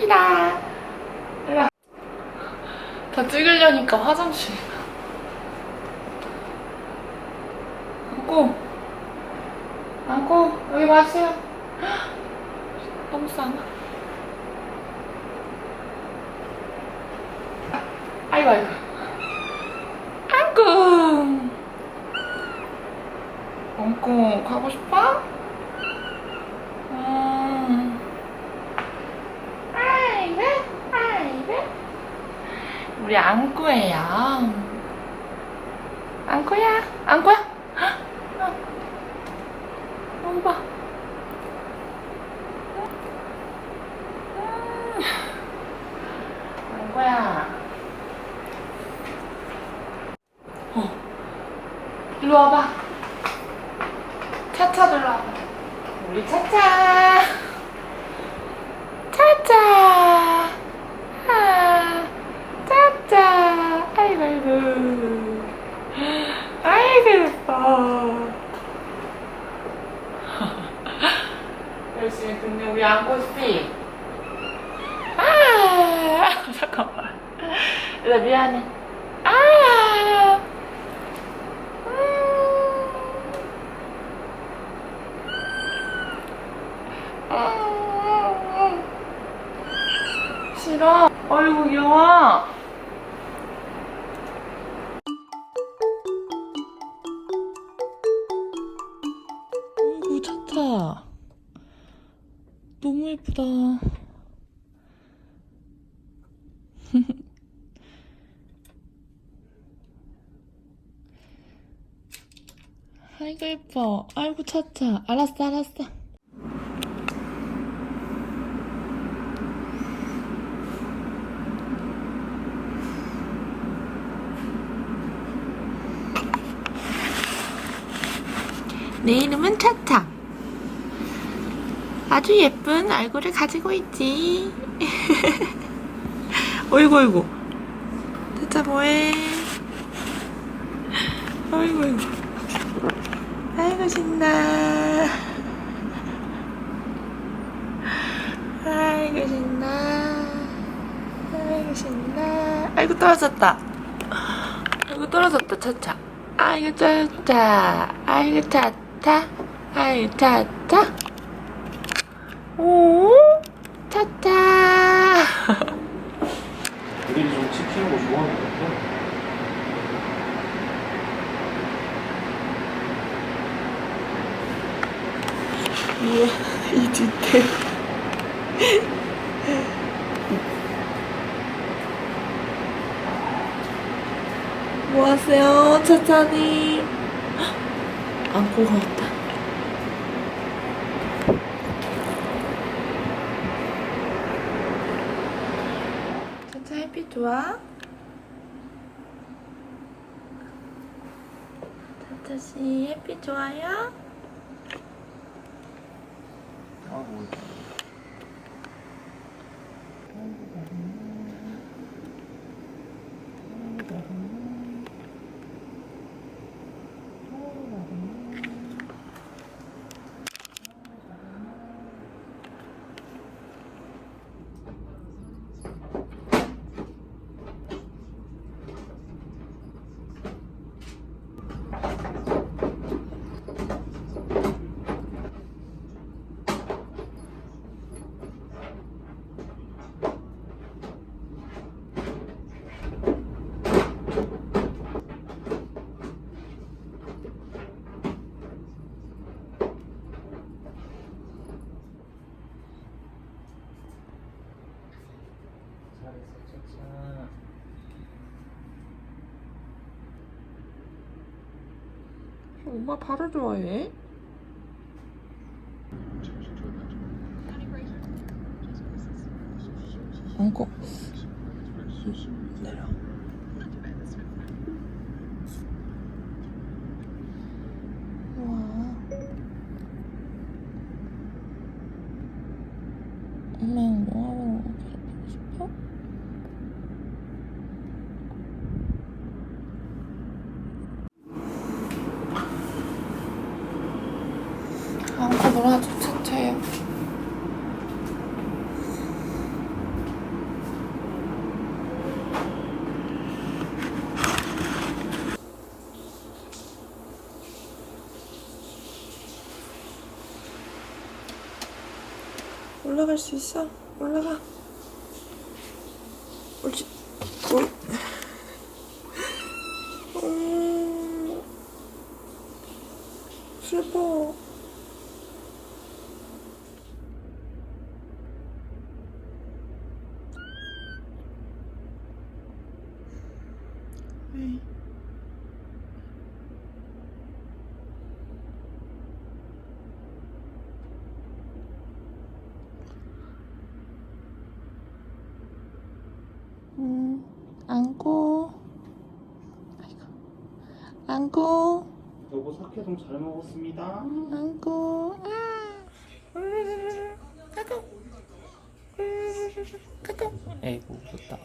행복이다. 다 찍으려니까 화장실. 안고 여기 마세요. 너무 싸나? 아이고 안고 가고 싶어? 아이고 우리 안고예요. 안고야 봐. 안고야. 일로 와봐. 차차 들러 와봐. 우리 차차. 차차. 아이고 예뻐. 열심히 근데 우리 안고씨. 잠깐만. 나 미안해. 싫어. 어이구 귀여워. 어이구 차차. 너무 예쁘다. 아이고 예뻐. 아이고 차차. 알았어. 내 이름은 차차. 아주 예쁜 얼굴을 가지고 있지. 어이구 차차 뭐해? 어이구 아이고 신나. 아이고 떨어졌다. 차차. 아이고 차차. 오 차차. 우리 좀 지키는 거 좋아하는 것 같아. 우와 이 디테일. 뭐하세요 차차니? 안고 가왔다. 차차 햇빛 좋아? 차차씨 햇빛 좋아요? 뭐. 엄마 발을 좋아해? 안고 내려. 우와. 엄마는 영화 보고 가고 싶어? 안고 놀아줘 차차야. 올라갈 수 있어? 올라가. 옳지. 슬퍼. 왜? 안고. 아이고. 안고. 여보 사케동 잘 먹었습니다. 안고. 까꿍. 까꿍. 에이구 웃었다.